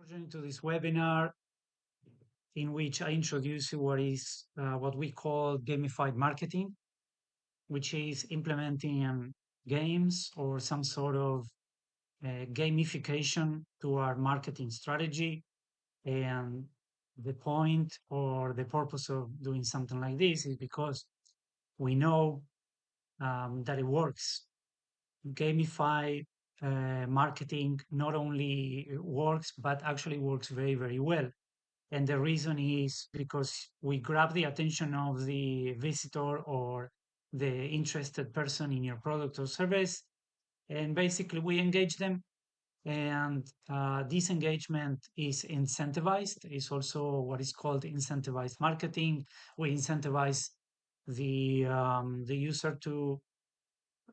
Excursion to this webinar in which I introduce you what we call gamified marketing, which is implementing games or some sort of gamification to our marketing strategy. And the point or the purpose of doing something like this is because we know that it works. Gamify marketing not only works, but actually works very, very well. And the reason is because we grab the attention of the visitor or the interested person in your product or service, and basically we engage them. And this engagement is incentivized. It's also what is called incentivized marketing. We incentivize the user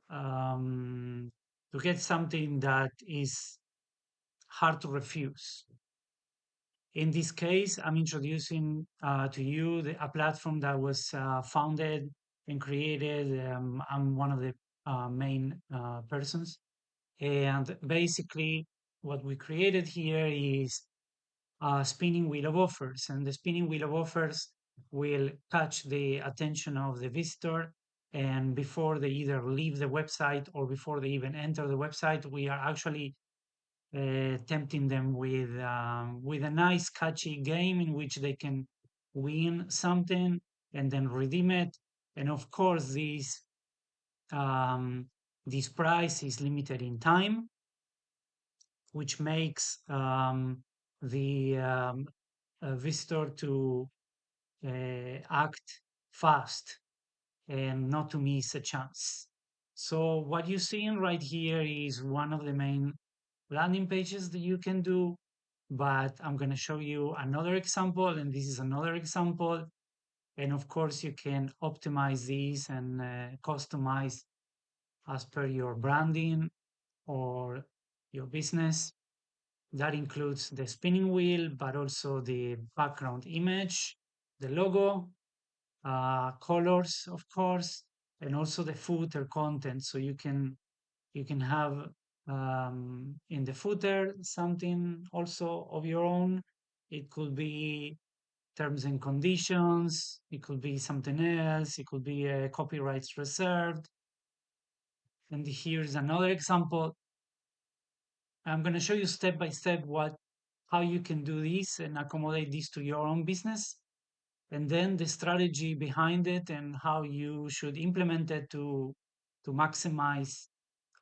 um, to get something that is hard to refuse. In this case, I'm introducing to you a platform that was founded and created. I'm one of the main persons. And basically, what we created here is a spinning wheel of offers. And the spinning wheel of offers will catch the attention of the visitor. And before they either leave the website or before they even enter the website, we are actually tempting them with a nice catchy game in which they can win something and then redeem it. And of course, um, this price is limited in time, which makes the visitor to act fast and not to miss a chance. So what you're seeing right here is one of the main landing pages that you can do, but I'm going to show you another example, and this is another example. And of course, you can optimize these and customize as per your branding or your business. That includes the spinning wheel, but also the background image, the logo, colors, of course, and also the footer content. So you can have in the footer something also of your own. It could be terms and conditions. It could be something else. It could be copyrights reserved. And here's another example. I'm going to show you step by step how you can do this and accommodate this to your own business, and then the strategy behind it and how you should implement it to maximize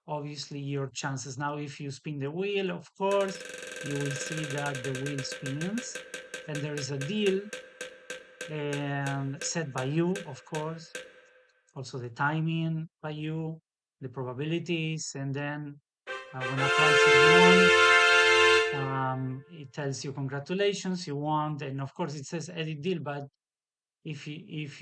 obviously your chances. Now, if you spin the wheel, of course, you will see that the wheel spins, and there is a deal and set by you, of course, also the timing by you, the probabilities, and then when a price is won, it tells you congratulations, you won, and of course it says edit deal. But if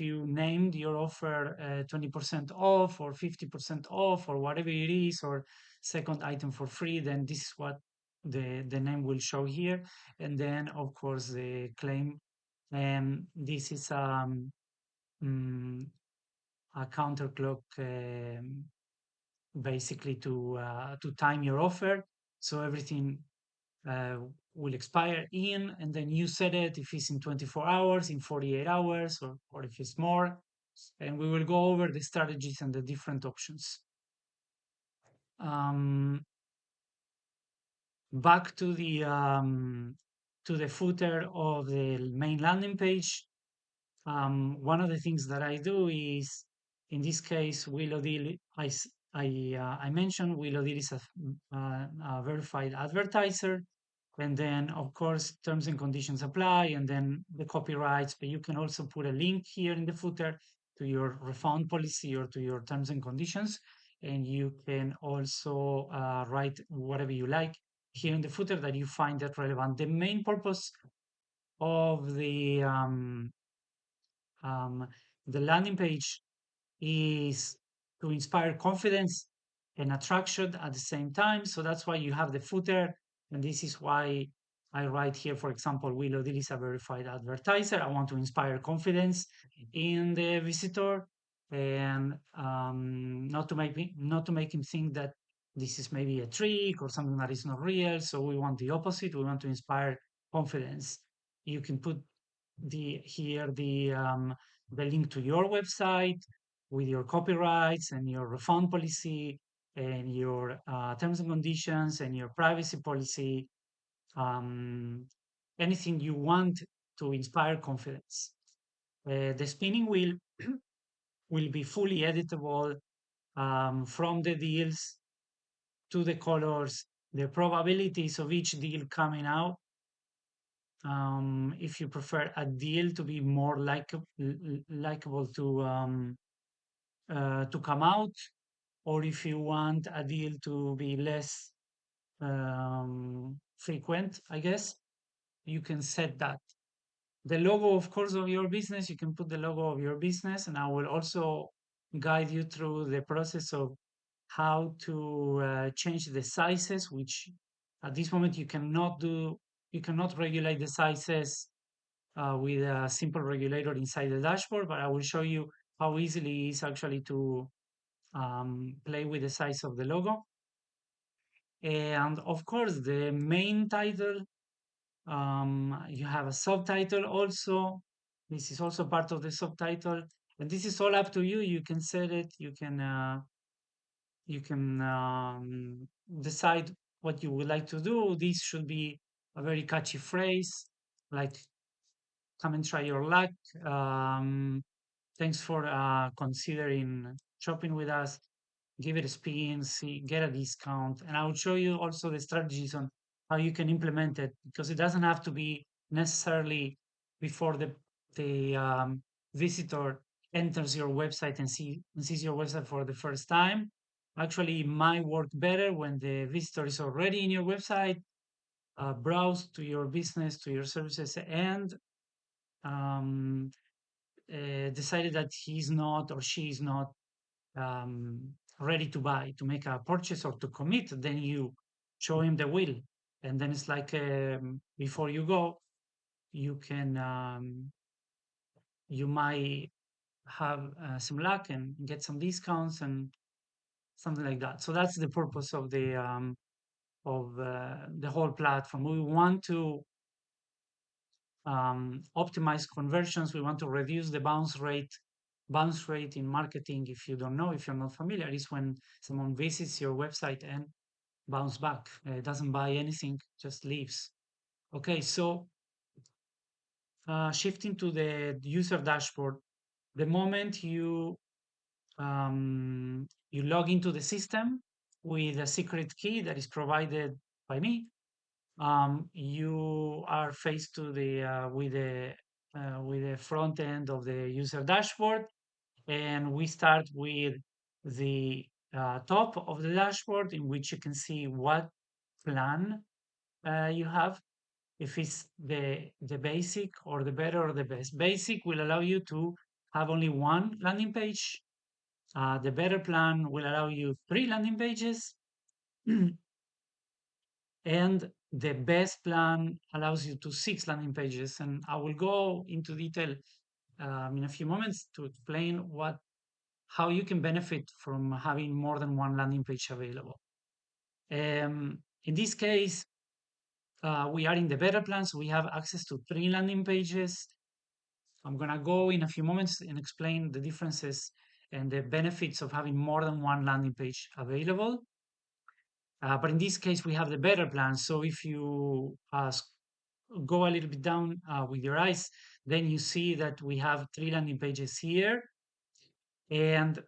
you named your offer 20% off or 50% off or whatever it is, or second item for free, then this is what the name will show here. And then of course the claim, and this is mm, a counter clock, basically to time your offer, so everything uh, will expire in, and then you set it if it's in 24 hours, in 48 hours, or if it's more. And we will go over the strategies and the different options. Um, Back to the footer of the main landing page. One of the things that I do is, in this case, WheelO'Deal. I mentioned WheelO'Deal is a verified advertiser, and then of course terms and conditions apply, and then the copyrights. But you can also put a link here in the footer to your refund policy or to your terms and conditions, and you can also write whatever you like here in the footer that you find that relevant. The main purpose of um, the landing page is to inspire confidence and attraction at the same time. So that's why you have the footer. And this is why I write here, for example, WheelO'Deal is a verified advertiser. I want to inspire confidence in the visitor, and not to make him think that this is maybe a trick or something that is not real. So we want the opposite. We want to inspire confidence. You can put the link to your website with your copyrights and your refund policy and your terms and conditions and your privacy policy, um, anything you want to inspire confidence. The spinning wheel will be fully editable, from the deals to the colors, the probabilities of each deal coming out. If you prefer a deal to be more likable to come out, or if you want a deal to be less frequent, I guess you can set that. The logo, of course, of your business, you can put the logo of your business, and I will also guide you through the process of how to change the sizes, which at this moment you cannot do. You cannot regulate the sizes with a simple regulator inside the dashboard, but I will show you how easily it is actually to play with the size of the logo. And of course, the main title, you have a subtitle also. This is also part of the subtitle, and this is all up to you. You can set it. You can decide what you would like to do. This should be a very catchy phrase, like "Come and try your luck." Um, Thanks for considering shopping with us. Give it a spin, see, get a discount, and I will show you also the strategies on how you can implement it, because it doesn't have to be necessarily before the visitor enters your website and sees your website for the first time. Actually, it might work better when the visitor is already in your website, browse to your business, to your services, and um, decided that he's not or she is not ready to buy, to make a purchase or to commit, then you show him the will. And then it's like, before you go, you can, you might have some luck and get some discounts and something like that. So that's the purpose of the whole platform. We want to optimize conversions. We want to reduce the bounce rate. Bounce rate in marketing, if you don't know, if you're not familiar, is when someone visits your website and bounce back, doesn't buy anything, just leaves. Okay, so shifting to the user dashboard, the moment you log into the system with a secret key that is provided by me, you are faced to the with the front end of the user dashboard, and we start with the top of the dashboard, in which you can see what plan you have, if it's the basic or the better or the best. Basic will allow you to have only one landing page. The better plan will allow you 3 landing pages, and the best plan allows you to 6 landing pages. And I will go into detail in a few moments to explain how you can benefit from having more than one landing page available. In this case, we are in the better plan, so we have access to 3 landing pages. I'm gonna go in a few moments and explain the differences and the benefits of having more than one landing page available. But in this case, we have the better plan. So if you go a little bit down with your eyes, then you see that we have 3 landing pages here. And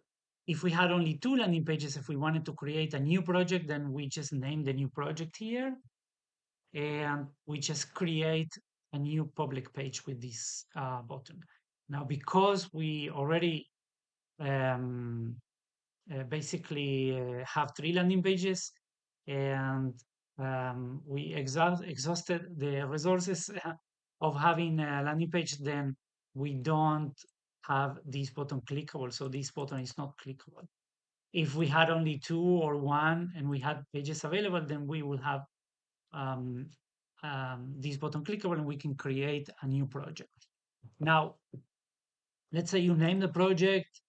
if we had only 2 landing pages, if we wanted to create a new project, then we just name the new project here, and we just create a new public page with this button. Now, because we already um, basically have 3 landing pages, and we exhausted the resources of having a landing page, then we don't have this button clickable. So this button is not clickable. If we had only 2 or 1 and we had pages available, then we will have um, this button clickable, and we can create a new project. Now, let's say you name the project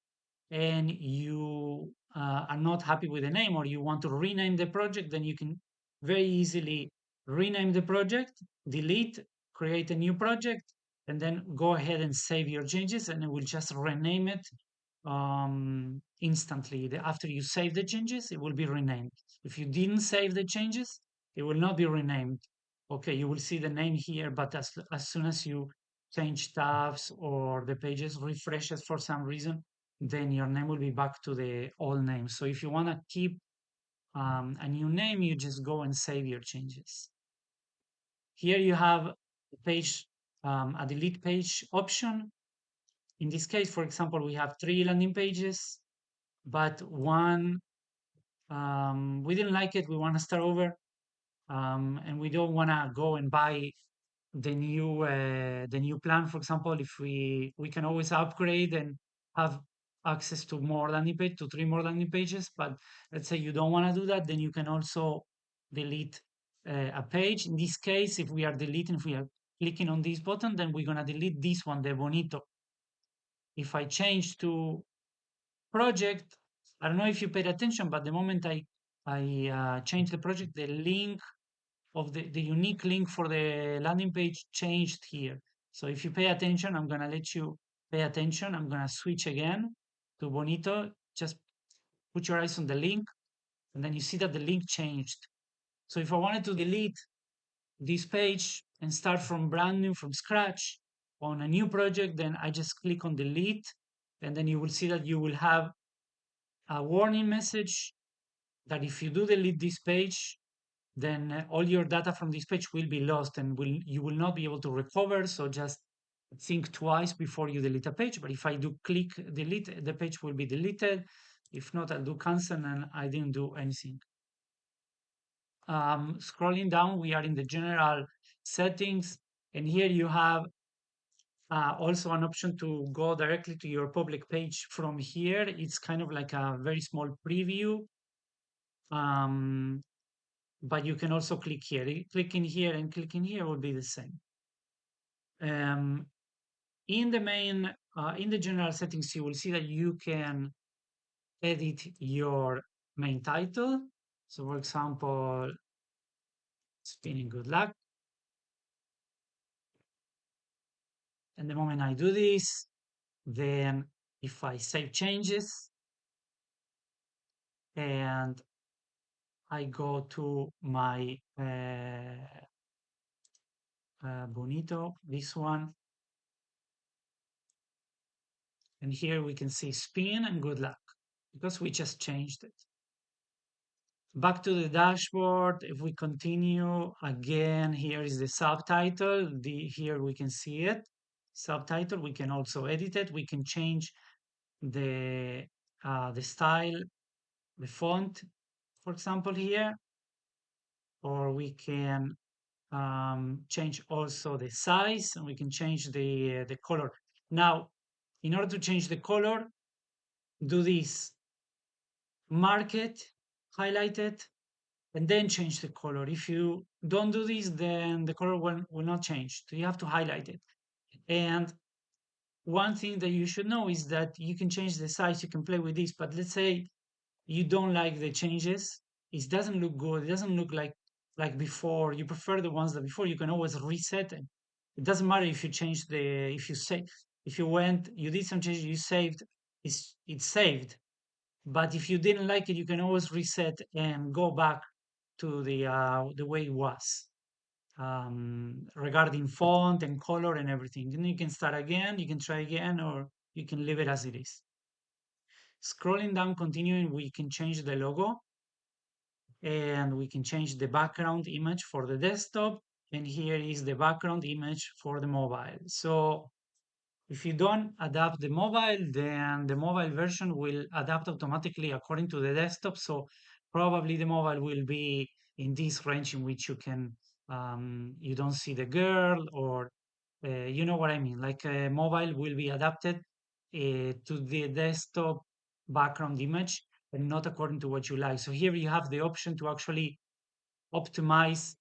and you are not happy with the name, or you want to rename the project, then you can very easily rename the project, delete, create a new project, and then go ahead and save your changes, and it will just rename it instantly. After you save the changes, it will be renamed. If you didn't save the changes, it will not be renamed. Okay, you will see the name here, but as soon as you change tabs or the pages refreshes for some reason, then your name will be back to the old name. So if you want to keep a new name, you just go and save your changes. Here you have a page, a delete page option. In this case, for example, we have 3 landing pages, but one we didn't like it. We want to start over, and we don't want to go and buy the new plan. For example, if we can always upgrade and have access to more landing page, to 3 more landing pages. But let's say you don't want to do that, then you can also delete a page. In this case, if we are deleting, if we are clicking on this button, then we're gonna delete this one, the bonito. If I change to project, I don't know if you paid attention, but the moment I change the project, the link of the unique link for the landing page changed here. So if you pay attention, I'm gonna let you pay attention. I'm gonna switch again to Bonito. Just put your eyes on the link, and then you see that the link changed. So if I wanted to delete this page and start from brand new, from scratch on a new project, then I just click on delete, and then you will see that you will have a warning message that if you do delete this page, then all your data from this page will be lost, and you will not be able to recover. So just think twice before you delete a page. But if I do click delete, the page will be deleted. If not, I'll do cancel, and I didn't do anything. Scrolling down, we are in the general settings, and here you have also an option to go directly to your public page from here. It's kind of like a very small preview. Um, but you can also click here. Clicking here and clicking here will be the same. Um, in the main, in the general settings, you will see that you can edit your main title. So for example, spinning good luck. And the moment I do this, then if I save changes and I go to my Bonito, this one, and here we can see spin and good luck because we just changed it. Back to the dashboard, if we continue, again, here is the subtitle. Here we can see it. Subtitle, we can also edit it. We can change the style, the font, for example, here, or we can change also the size, and we can change the color. Now, in order to change the color, do this, mark it, highlight it, and then change the color. If you don't do this, then the color will not change. So you have to highlight it. And one thing that you should know is that you can change the size, you can play with this, but let's say you don't like the changes, it doesn't look good, it doesn't look like before, you prefer the ones that before, you can always reset it. It doesn't matter if you change if you say, if you went, you did some changes, you saved, it's saved. But if you didn't like it, you can always reset and go back to the way it was, regarding font and color and everything. Then you can start again, you can try again, or you can leave it as it is. Scrolling down, continuing, we can change the logo, and we can change the background image for the desktop. And here is the background image for the mobile. So if you don't adapt the mobile, then the mobile version will adapt automatically according to the desktop. So probably the mobile will be in this range in which you don't see the girl, or you know what I mean. Like a mobile will be adapted to the desktop background image and not according to what you like. So here you have the option to actually optimize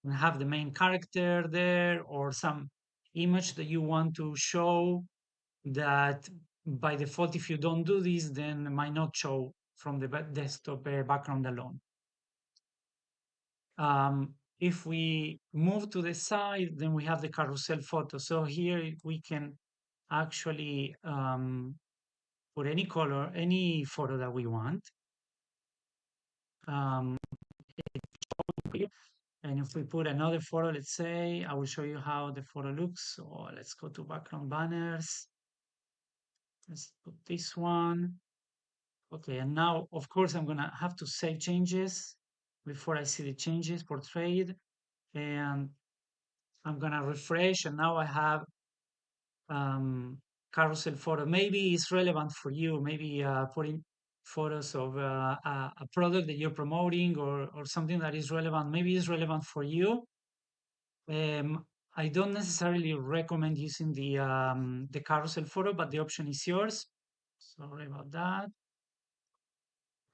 and have the main character there, or some image that you want to show that by default, if you don't do this, then might not show from the desktop background alone. If we move to the side, then we have the carousel photo. So here we can actually put any color, any photo that we want. Um, and if we put another photo, let's say, I will show you how the photo looks. So let's go to background banners. Let's put this one. Okay, and now, of course, I'm gonna have to save changes before I see the changes portrayed. And I'm gonna refresh, and now I have um, carousel photo. Maybe it's relevant for you. Maybe putting photos of a product that you're promoting or something that is relevant. Maybe it's relevant for you. I don't necessarily recommend using the carousel photo, but the option is yours. Sorry about that.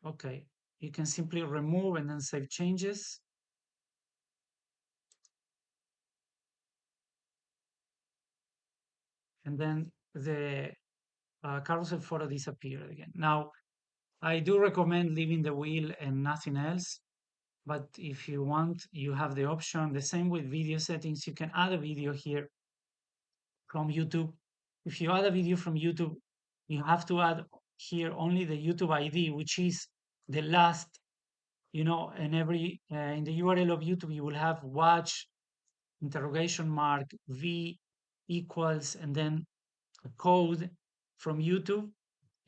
Okay, you can simply remove and then save changes. And then the carousel photo disappeared again. Now, I do recommend leaving the wheel and nothing else. But if you want, you have the option. The same with video settings. You can add a video here from YouTube. If you add a video from YouTube, you have to add here only the YouTube ID, which is the last, in every in the URL of YouTube, you will have watch interrogation mark V equals and then a code from YouTube.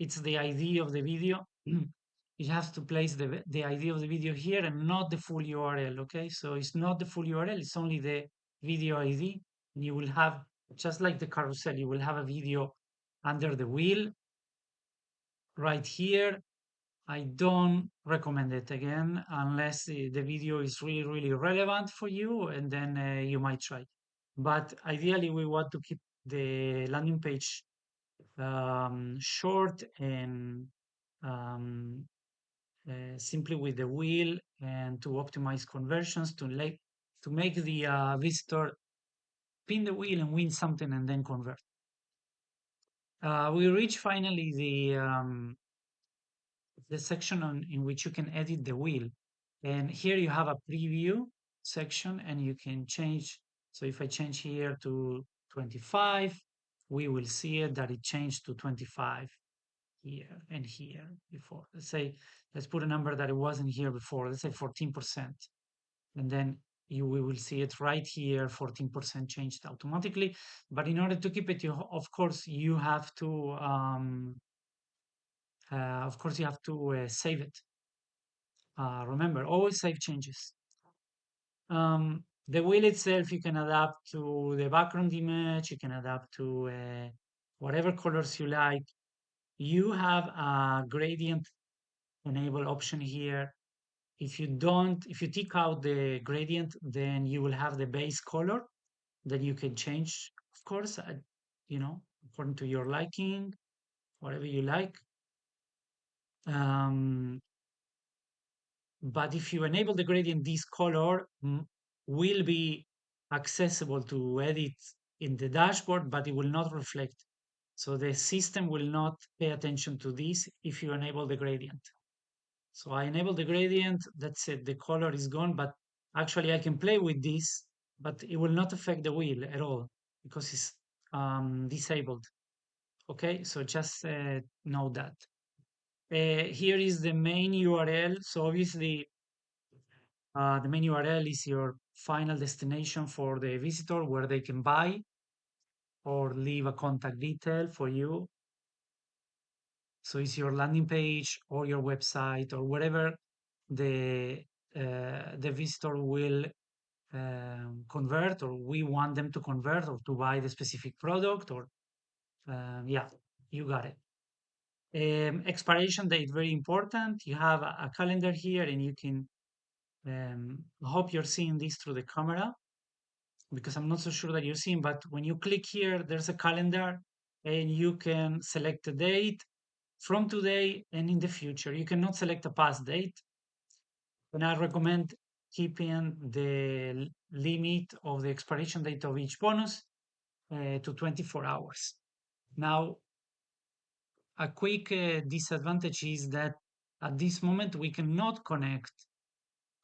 It's the ID of the video. You have to place the ID of the video here and not the full URL. Okay, so it's not the full URL, it's only the video ID. And you will have, just like the carousel, you will have a video under the wheel right here. I don't recommend it again unless the video is really, really relevant for you, and then you might try. But ideally, we want to keep the landing page short and um, simply with the wheel, and to optimize conversions to make the visitor pin the wheel and win something and then convert. We reach finally the section in which you can edit the wheel. And here you have a preview section and you can change. So if I change here to 25, we will see it that it changed to 25 here and here before. Let's put a number that it wasn't here before. Let's say 14%. And then we will see it right here, 14% changed automatically. But in order to keep it, of course, you have to save it. Remember, always save changes. The wheel itself, you can adapt to the background image, you can adapt to whatever colors you like. You have a gradient enable option here. If you tick out the gradient, then you will have the base color that you can change, of course, according to your liking, whatever you like. Um, But if you enable the gradient, this color will be accessible to edit in the dashboard, but it will not reflect. So the system will not pay attention to this if you enable the gradient. So I enable the gradient, that's it, the color is gone, but actually I can play with this, but it will not affect the wheel at all because it's disabled. Okay, so just know that. Here is the main URL. So obviously the main URL is your final destination for the visitor where they can buy or leave a contact detail for you. So it's your landing page or your website or wherever the visitor will convert, or we want them to convert or to buy the specific product, or yeah, you got it. Expiration date, very important. You have a calendar here and you can hope you're seeing this through the camera because I'm not so sure that you're seeing, but when you click here, there's a calendar and you can select a date from today and in the future. You cannot select a past date. And I recommend keeping the limit of the expiration date of each bonus to 24 hours. Now, a quick disadvantage is that At this moment, we cannot connect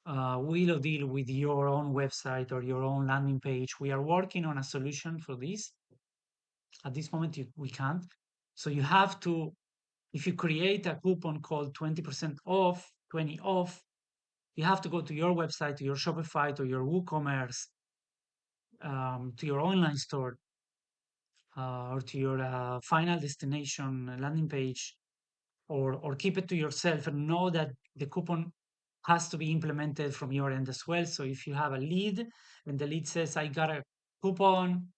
WheelO'Deal with your own website or your own landing page. We are working on a solution for this. At this moment, we can't. So you have to, if you create a coupon called 20% off, 20 off, you have to go to your website, to your Shopify, to your WooCommerce, to your online store, or to your final destination landing page, or keep it to yourself and know that the coupon has to be implemented from your end as well. So if you have a lead and the lead says, I got a coupon,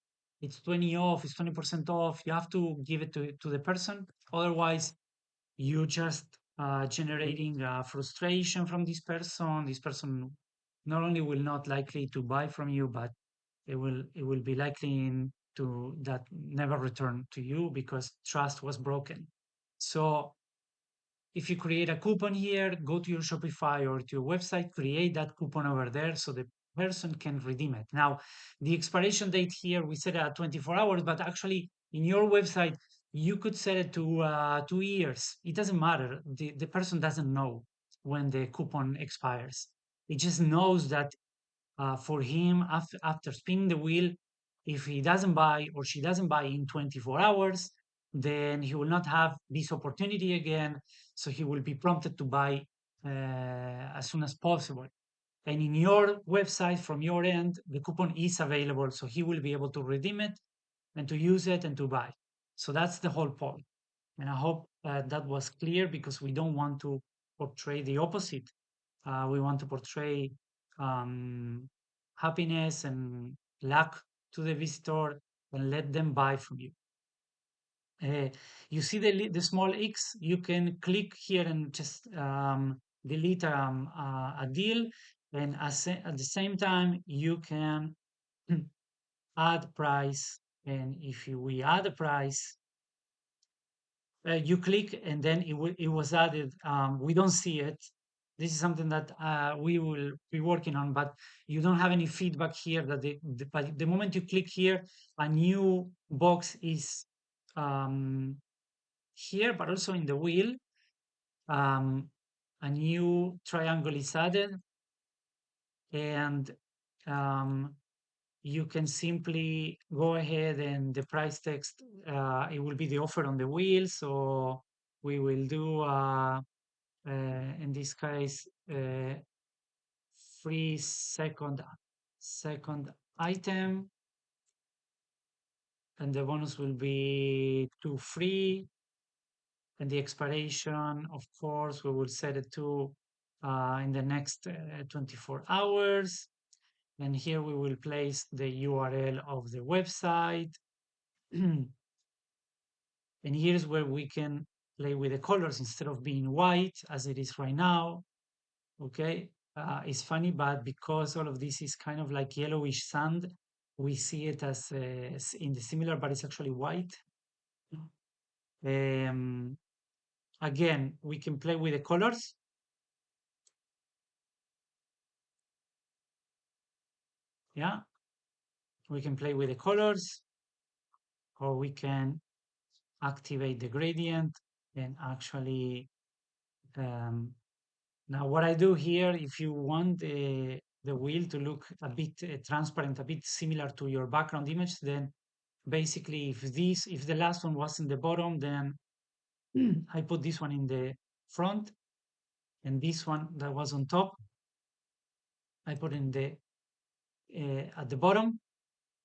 it's 20 off, it's 20% off, you have to give it to the person. Otherwise, you just generating frustration from this person. This person not only will not likely to buy from you, but it will be likely to that never return to you because trust was broken. So if you create a coupon here, go to your Shopify or to your website, create that coupon over there so the person can redeem it. Now, the expiration date here, we set it at 24 hours, but actually in your website, you could set it to 2 years. It doesn't matter. The person doesn't know when the coupon expires. It just knows that for him, after spinning the wheel, if he doesn't buy or she doesn't buy in 24 hours, then he will not have this opportunity again. So he will be prompted to buy as soon as possible. And in your website, from your end, the coupon is available. So he will be able to redeem it and to use it and to buy. So that's the whole point. And I hope that was clear because we don't want to portray the opposite. We want to portray um, happiness and luck to the visitor and let them buy from you. Uh, you see the small X, you can click here and just delete a deal. And at the same time, you can add price. And if we add a price, you click and then it was added. We don't see it. This is something that we will be working on, but you don't have any feedback here that but the moment you click here, a new box is um, here, but also in the wheel. Um, a new triangle is added, and um, you can simply go ahead and the price text, it will be the offer on the wheel. So we will do, in this case, free second item, and the bonus will be two free. And the expiration, of course, we will set it to in the next 24 hours. And here we will place the URL of the website. And here's where we can play with the colors instead of being white as it is right now. Okay, it's funny, but because all of this is kind of like yellowish sand, we see it as in the similar, but it's actually white. Um, Again, we can play with the colors. Yeah, we can play with the colors, or we can activate the gradient and actually um, now what I do here, if you want the wheel to look a bit transparent, a bit similar to your background image, then basically if the last one was in the bottom, then I put this one in the front, and this one that was on top, I put in the at the bottom,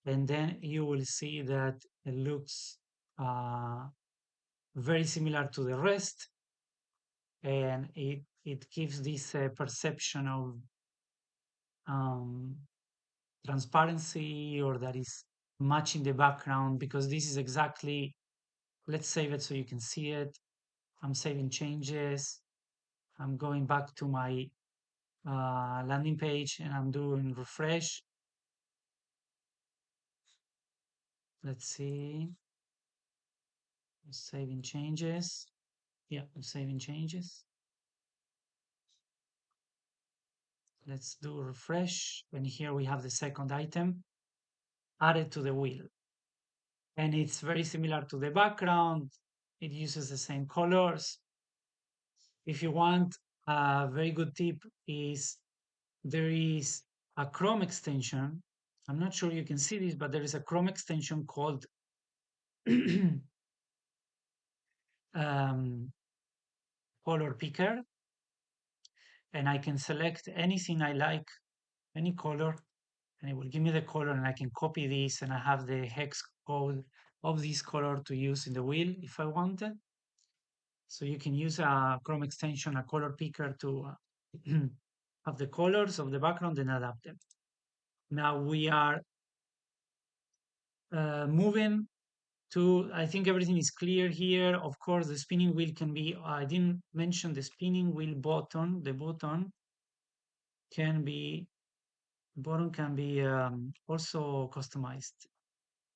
and then you will see that it looks uh, very similar to the rest, and it gives this perception of um, transparency, or that is much in the background, because this is exactly, let's save it so you can see it. I'm saving changes. I'm going back to my landing page and I'm doing refresh. Let's see. Saving changes. Yeah, I'm saving changes. Let's do refresh. And here we have the second item added to the wheel. And it's very similar to the background. It uses the same colors. If you want a very good tip is there is a Chrome extension. I'm not sure you can see this, but there is a Chrome extension called um, Color Picker, and I can select anything I like, any color, and it will give me the color, and I can copy this, and I have the hex code of this color to use in the wheel if I wanted. So you can use a Chrome extension, a color picker to have the colors of the background and adapt them. Now we are moving to, I think everything is clear here. Of course, the spinning wheel can be, I didn't mention the spinning wheel button. The button can be, also customized,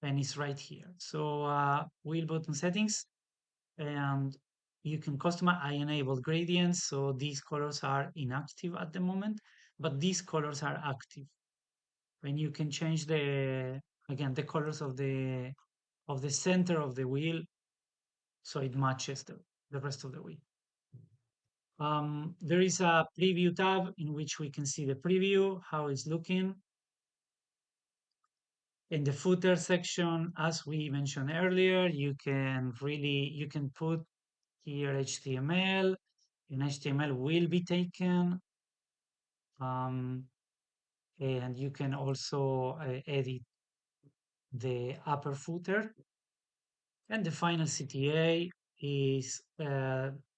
and it's right here. So wheel button settings, and you can customize. I enabled gradients, so these colors are inactive at the moment, but these colors are active. And you can change the, again, the colors of the center of the wheel, so it matches the rest of the wheel. There is a preview tab in which we can see the preview, how it's looking. In the footer section, as we mentioned earlier, you can put here HTML, and HTML will be taken. Um, and you can also edit the upper footer. And the final CTA is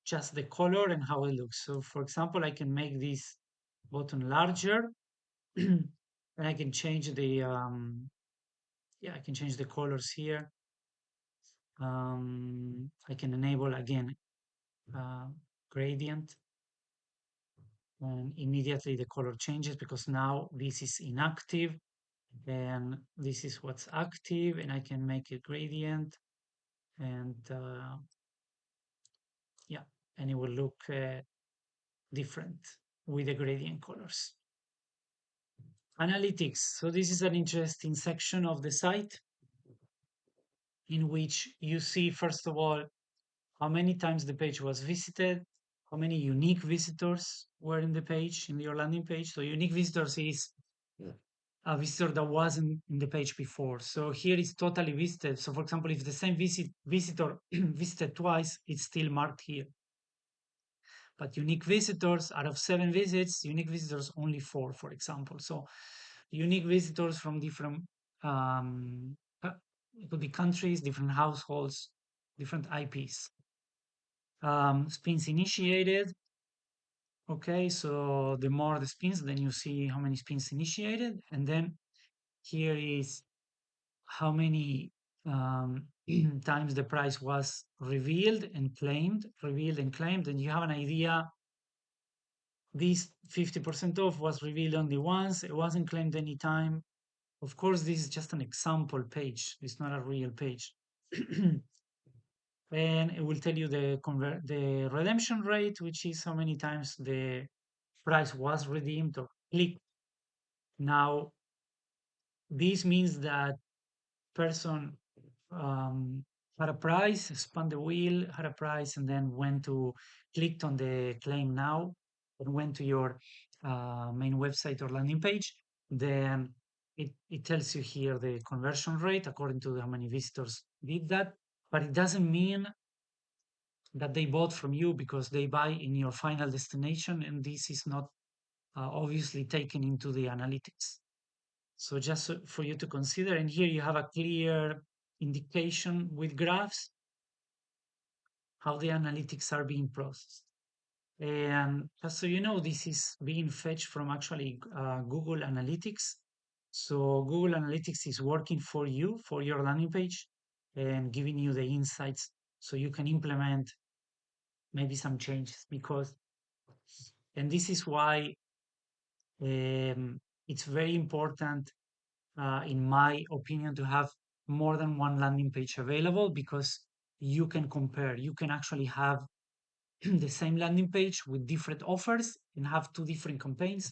just the color and how it looks. So for example, I can make this button larger and I can change the, yeah, I can change the colors here. I can enable again uh, gradient, and immediately the color changes because now this is inactive and this is what's active, and I can make a gradient, and yeah, and it will look different with the gradient colors. Analytics. So this is an interesting section of the site in which you see, first of all, how many times the page was visited, how many unique visitors were in the page, in your landing page. So unique visitors is a visitor that wasn't in the page before. So here it's totally visited. So for example, if the same visitor visited twice, it's still marked here. But unique visitors, out of 7 visits, unique visitors only 4, for example. So unique visitors from different, it could be countries, different households, different IPs. Spins initiated. Okay, so the more the spins, then you see how many spins initiated, and then here is how many times the price was revealed and claimed, and you have an idea. This 50% off was revealed only once, it wasn't claimed any time. Of course, this is just an example page, it's not a real page. And it will tell you the redemption rate, which is how many times the price was redeemed or clicked. Now, this means that person um, had a price, spun the wheel, had a price, and then clicked on the claim now, and went to your main website or landing page. Then it tells you here the conversion rate according to how many visitors did that. But it doesn't mean that they bought from you because they buy in your final destination, and this is not obviously taken into the analytics. So just for you to consider, and here you have a clear indication with graphs how the analytics are being processed. And just so you know, this is being fetched from actually Google Analytics. So Google Analytics is working for you, for your landing page, and giving you the insights so you can implement maybe some changes. Because, and this is why it's very important, in my opinion, to have more than one landing page available, because you can compare. You can actually have the same landing page with different offers and have 2 different campaigns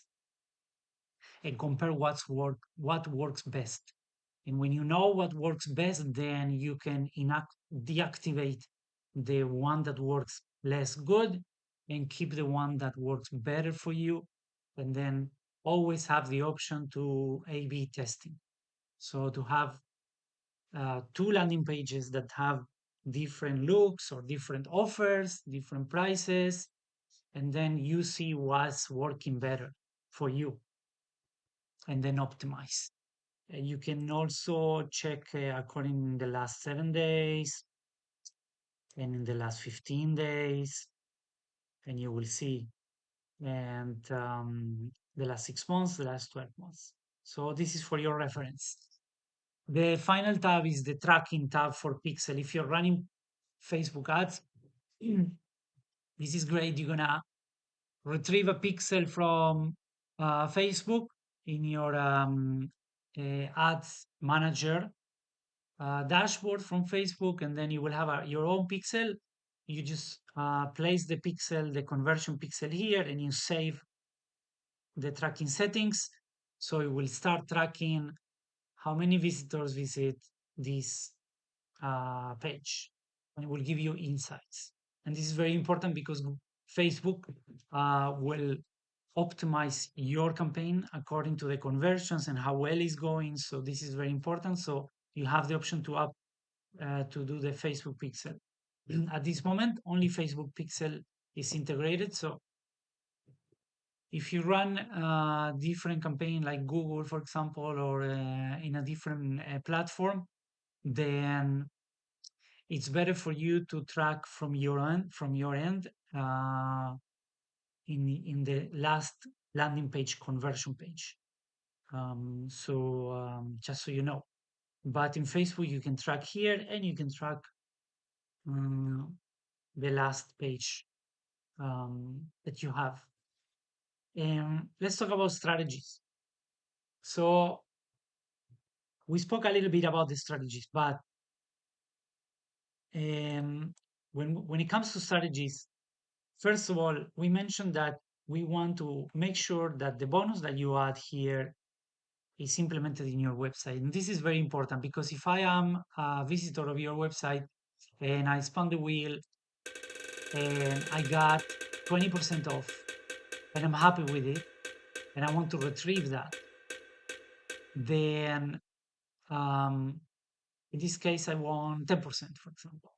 and compare what works best. And when you know what works best, then you can deactivate the one that works less good and keep the one that works better for you. And then always have the option to A/B testing. So to have two landing pages that have different looks or different offers, different prices, and then you see what's working better for you and then optimize. You can also check according in the last 7 days and in the last 15 days, and you will see. And the last 6 months, the last 12 months. So this is for your reference. The final tab is the tracking tab for Pixel. If you're running Facebook ads, this is great. You're gonna retrieve a pixel from Facebook in your ads manager dashboard from Facebook, and then you will have your own pixel. You just place the pixel, the conversion pixel here, and you save the tracking settings. So it will start tracking how many visitors visit this page, and it will give you insights. And this is very important because Facebook will optimize your campaign according to the conversions and how well it's going. So this is very important. So you have the option to do the Facebook pixel. At this moment, only Facebook pixel is integrated. So if you run a different campaign like Google, for example, or in a different platform, then it's better for you to track from your end in the last landing page conversion page. Just so you know, but in Facebook you can track here and you can track the last page that you have. Let's talk about strategies. So we spoke a little bit about the strategies, but when it comes to strategies, first of all, we mentioned that we want to make sure that the bonus that you add here is implemented in your website. And this is very important because if I am a visitor of your website and I spun the wheel and I got 20% off and I'm happy with it and I want to retrieve that, then in this case, I want 10%, for example.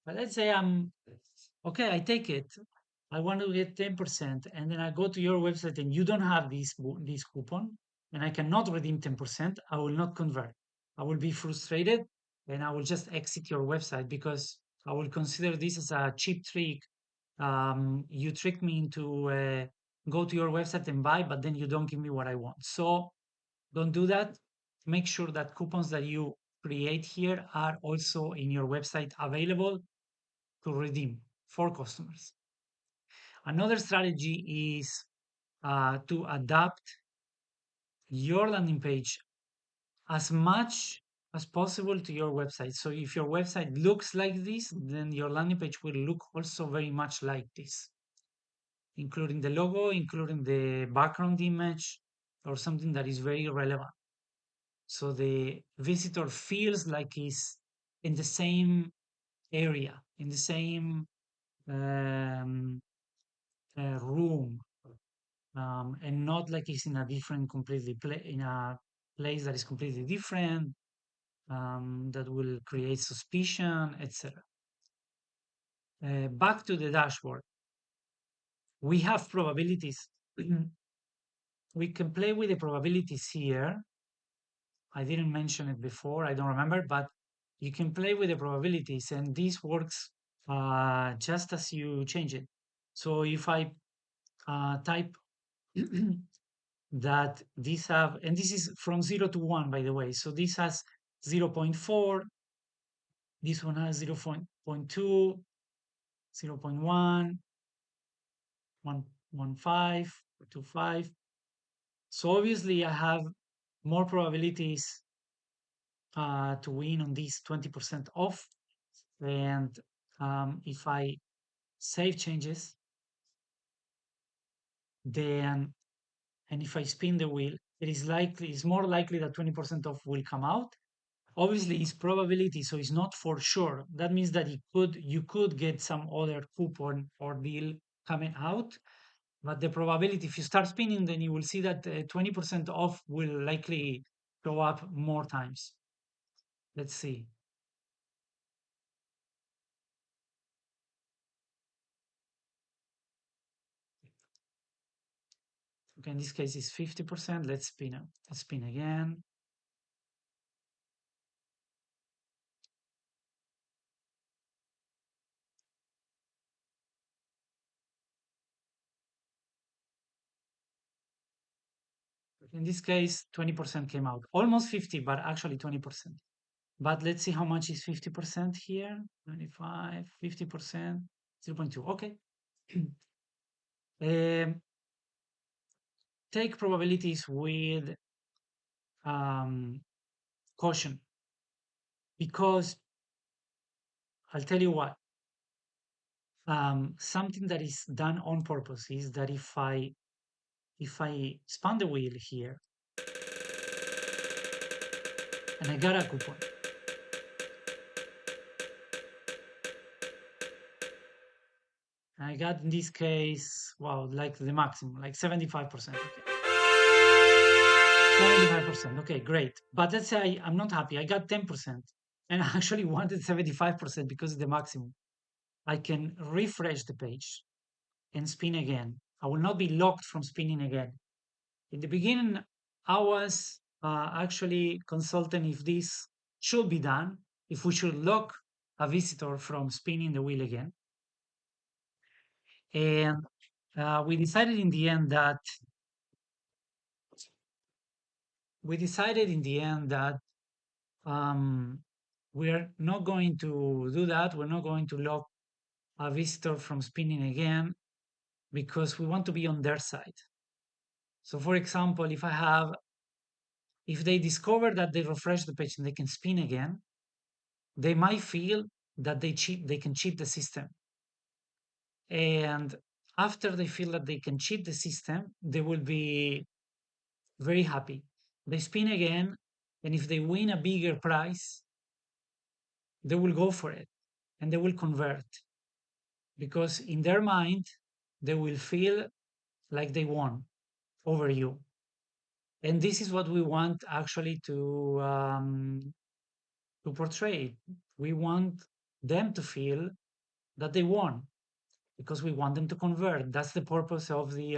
But let's say I'm okay, I take it. I want to get 10%, and then I go to your website and you don't have this coupon, and I cannot redeem 10%. I will not convert. I will be frustrated, and I will just exit your website because I will consider this as a cheap trick. You tricked me into go to your website and buy, but then you don't give me what I want. So don't do that. Make sure that coupons that you create here are also in your website available to redeem for customers. Another strategy is to adapt your landing page as much as possible to your website. So if your website looks like this, then your landing page will look also very much like this, including the logo, including the background image, or something that is very relevant. So the visitor feels like he's in the same area, in the same um, room, and not like he's in a different, in a place that is completely different, that will create suspicion, etc. Back to the dashboard, we have probabilities. We can play with the probabilities here. I didn't mention it before, I don't remember, but you can play with the probabilities and this works just as you change it. So if I type that these have, and this is from 0 to 1, by the way, so this has 0.4, this one has 0.2, 0.1, 1.15, 2.5. So obviously I have more probabilities to win on these 20% off. And if I save changes, then, and if I spin the wheel, it's more likely that 20% off will come out. Obviously, it's probability, so it's not for sure. That means that you could get some other coupon or deal coming out, but the probability, if you start spinning, then you will see that 20% off will likely go up more times. Let's see. Okay, in this case, it's 50%. Let's spin again. In this case, 20% came out. Almost 50, but actually 20%. But let's see how much is 50% here. 25, 50%, 0.2. Okay. Um, take probabilities with um, caution, because I'll tell you what. Something that is done on purpose is that if I spun the wheel here and I got a coupon, I got in this case, wow, like the maximum, like 75%. Okay. 75%. Okay, great. But let's say I'm not happy. I got 10% and I actually wanted 75% because it's the maximum. I can refresh the page and spin again. I will not be locked from spinning again. In the beginning, I was actually consulting if this should be done, if we should lock a visitor from spinning the wheel again. And we decided in the end that um, we're not going to do that. We're not going to lock a visitor from spinning again because we want to be on their side. So, for example, if they discover that they refresh the page and they can spin again, they might feel that they can cheat the system. And after they feel that they can cheat the system, they will be very happy. They spin again, and if they win a bigger prize, they will go for it and they will convert because in their mind, they will feel like they won over you. And this is what we want actually to portray. We want them to feel that they won because we want them to convert. That's the purpose of the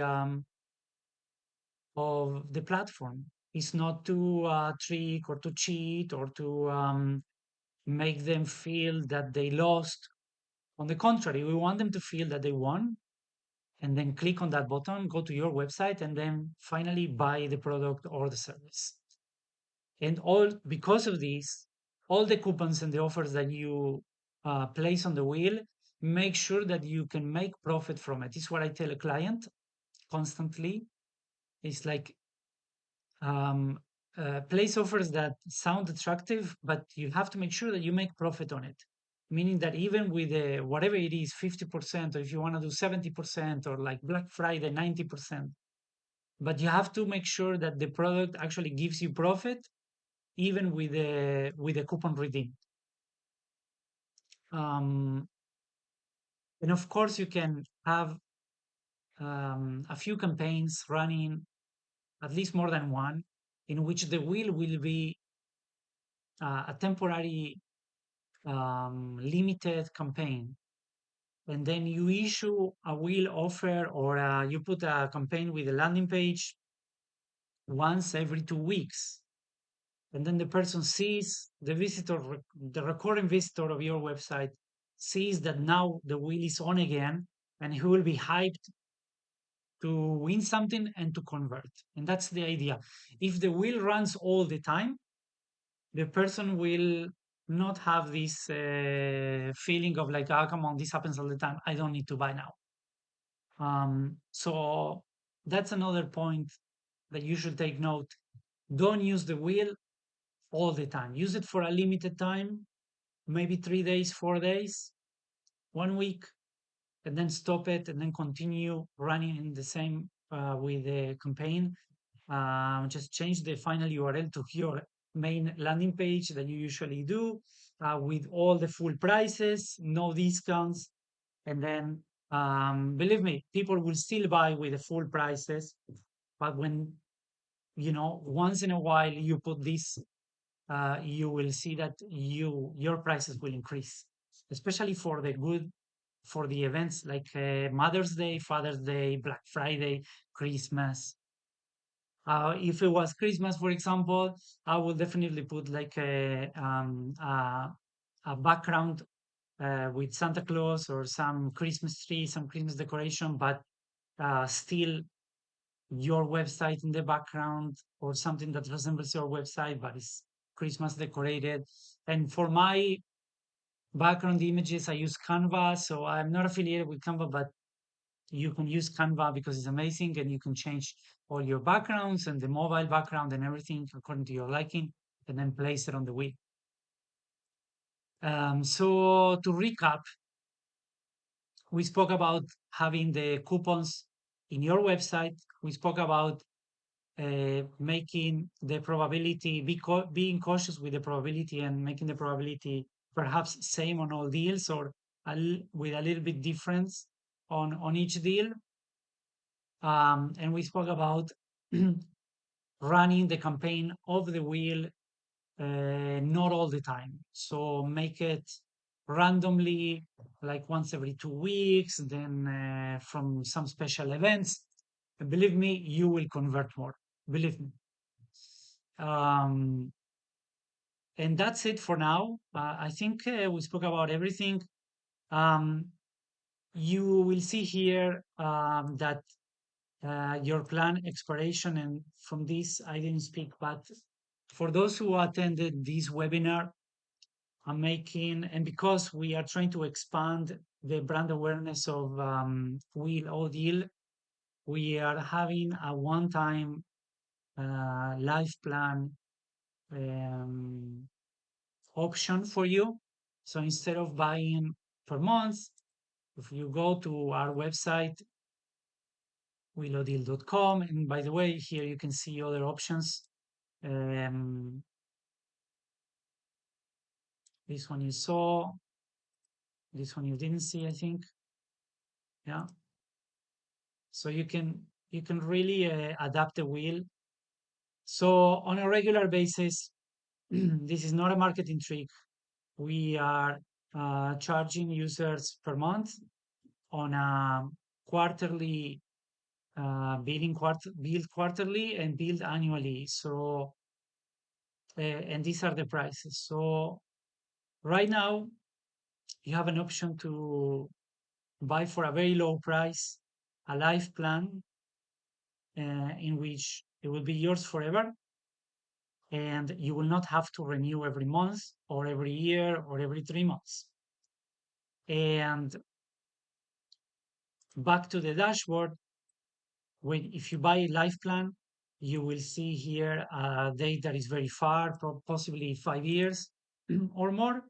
platform. It's not to trick or to cheat or to make them feel that they lost. On the contrary, we want them to feel that they won and then click on that button, go to your website, and then finally buy the product or the service. And all because of this, all the coupons and the offers that you place on the wheel, make sure that you can make profit from it. It's what I tell a client constantly. It's like um, place offers that sound attractive, but you have to make sure that you make profit on it. Meaning that even with whatever it is, 50%, or if you want to do 70%, or like Black Friday, 90%, but you have to make sure that the product actually gives you profit, even with a coupon redeem. Um, and of course, you can have a few campaigns running, at least more than one, in which the wheel will be a temporary limited campaign. And then you issue a wheel offer or you put a campaign with a landing page once every 2 weeks. And then the person sees the recurring visitor of your website sees that now the wheel is on again and he will be hyped to win something and to convert. And that's the idea. If the wheel runs all the time, the person will not have this feeling of like, oh, come on, this happens all the time. I don't need to buy now. So that's another point that you should take note. Don't use the wheel all the time. Use it for a limited time, maybe 3 days, 4 days, 1 week, and then stop it and then continue running in the same with the campaign. Just change the final URL to your main landing page that you usually do, with all the full prices, no discounts. And then, believe me, people will still buy with the full prices. But when, once in a while you put this, you will see that your prices will increase, especially for the events like Mother's Day, Father's Day, Black Friday, Christmas. If it was Christmas, for example, I will definitely put like a background with Santa Claus or some Christmas tree, some Christmas decoration, but still your website in the background, or something that resembles your website but is Christmas decorated. And for my background images, I use Canva. So I'm not affiliated with Canva, but you can use Canva because it's amazing, and you can change all your backgrounds and the mobile background and everything according to your liking, and then place it on the wheel. So to recap, we spoke about having the coupons in your website. We spoke about making the probability, being cautious with the probability and making the probability perhaps same on all deals, or with a little bit difference on each deal. And we spoke about running the campaign of the wheel, not all the time. So make it randomly, like once every 2 weeks, then from some special events. And believe me, you will convert more. Believe me. Um, and that's it for now. I think we spoke about everything. Um, you will see here that your plan expiration, and from this I didn't speak, but for those who attended this webinar, I'm making, and because we are trying to expand the brand awareness of WheelO'Deal, we are having a one-time life plan um, option for you. So instead of buying per month, if you go to our website, WheelO'Deal.com, and by the way, here you can see other options. Um, this one you saw, this one you didn't see, I think. Yeah. So you can really adapt the wheel. So on a regular basis, this is not a marketing trick. We are charging users per month on a quarterly billed quarterly and billed annually. So and these are the prices. So right now you have an option to buy for a very low price a life plan in which it will be yours forever, and you will not have to renew every month or every year or every 3 months. And back to the dashboard, when if you buy a life plan, you will see here a date that is very far, possibly 5 years or more.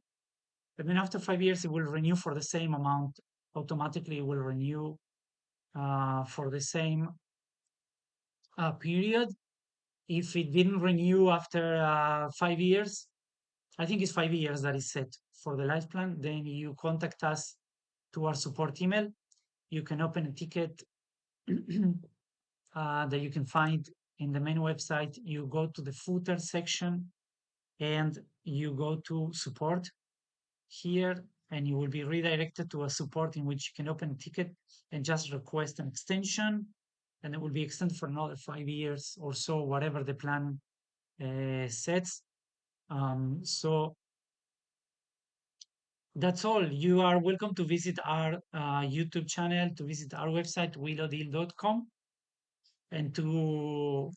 But then after 5 years, it will renew for the same amount. Automatically, it will renew for the same period. If it didn't renew after 5 years, I think it's 5 years that is set for the life plan, then you contact us to our support email. You can open a ticket that you can find in the main website. You go to the footer section and you go to support here, and you will be redirected to a support in which you can open a ticket and just request an extension, and it will be extended for another 5 years or so, whatever the plan sets. So that's all. You are welcome to visit our YouTube channel, to visit our website, WheelO'Deal.com, and to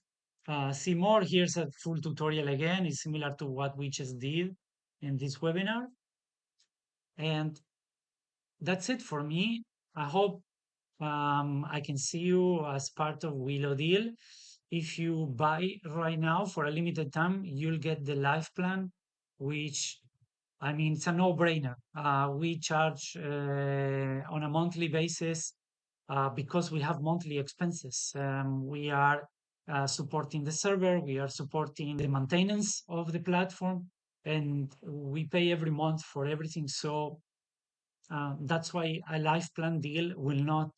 see more. Here's a full tutorial again. It's similar to what we just did in this webinar. And that's it for me. I hope I can see you as part of WheelO'Deal. If you buy right now for a limited time, you'll get the life plan, which, I mean, it's a no-brainer. We charge on a monthly basis because we have monthly expenses. We are supporting the server, we are supporting the maintenance of the platform, and we pay every month for everything. So that's why a life plan deal will not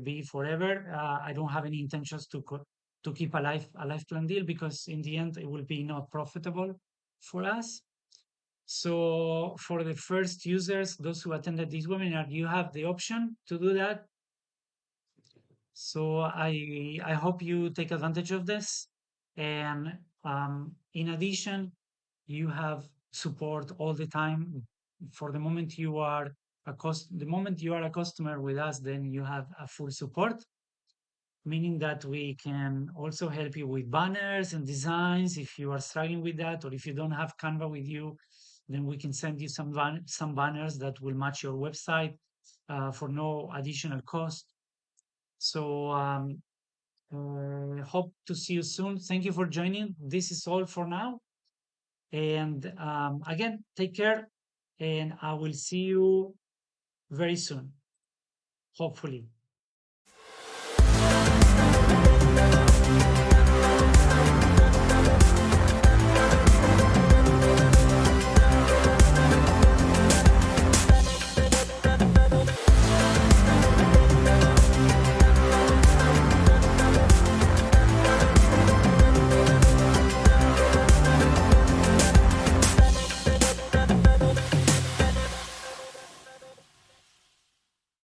be forever. I don't have any intentions to keep a life plan deal, because in the end it will be not profitable for us. So for the first users, those who attended this webinar, you have the option to do that. So I hope you take advantage of this. And in addition, you have support all the time. For the moment you are the moment you are a customer with us, then you have a full support, meaning that we can also help you with banners and designs if you are struggling with that, or if you don't have Canva with you, then we can send you some banners that will match your website for no additional cost. So hope to see you soon. Thank you for joining. This is all for now. And again, take care, and I will see you very soon, hopefully.